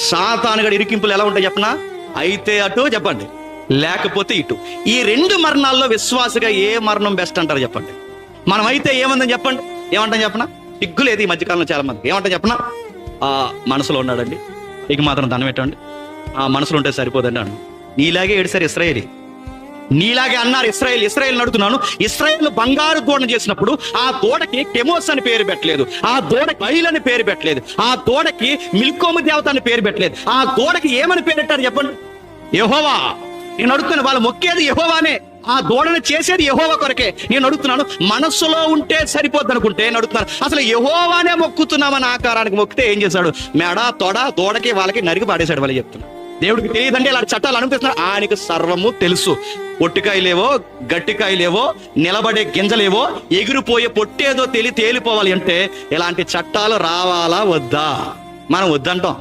సాతానుగడి ఇరికింపులు ఎలా ఉంటాయి చెప్పనా? అయితే అటు చెప్పండి, లేకపోతే ఇటు. ఈ రెండు మరణాల్లో విశ్వాసగా ఏ మరణం బెస్ట్ అంటారు చెప్పండి? మనం అయితే ఏమందని చెప్పండి, ఏమంటాం చెప్పనా? సిగ్గులేదు ఈ మధ్యకాలంలో చాలా మంది. ఏమంటాం చెప్పనా? మనసులో ఉన్నాడండి, ఇక మాత్రం దండం పెట్టండి, మనసులో ఉంటే సరిపోదండి అన్న. నీలాగే ఏడుసారు ఇశ్రాయేలీ, నీలాగే అన్నారు ఇశ్రాయేల్ అడుగుతున్నాను. ఇశ్రాయేల్ బంగారు దూడను చేసినప్పుడు ఆ దూడకి కెమోస్ అని పేరు పెట్టలేదు, ఆ దూడకి బయలు అని పేరు పెట్టలేదు, ఆ దూడకి మిల్కోము దేవత అని పేరు పెట్టలేదు. ఆ దూడకి ఏమని పేరు పెట్టారు చెప్పండి? యెహోవా. నేను అడుగుతున్నాను, వాళ్ళు మొక్కేది యెహోవానే, ఆ దూడను చేసేది యెహోవా కొరకే. నేను అడుగుతున్నాను, మనస్సులో ఉంటే సరిపోద్ది అనుకుంటే నేను అడుగుతున్నాను, అసలు యెహోవానే మొక్కుతున్నామని ఆకారానికి మొక్కితే ఏం చేశాడు? మెడ తొడ దూడకి వాళ్ళకి నరికి పాడేశాడు. వాళ్ళు చెప్తున్నారు దేవుడికి తెలియదంటే ఇలాంటి చట్టాలు అనిపిస్తున్నారు. ఆయనకు సర్వము తెలుసు. పొట్టికాయలేవో గట్టికాయలేవో నిలబడే గింజలేవో ఎగిరిపోయే పొట్టేదో తేలిపోవాలి అంటే ఇలాంటి చట్టాలు రావాలా వద్దా? మనం వద్దంటాం.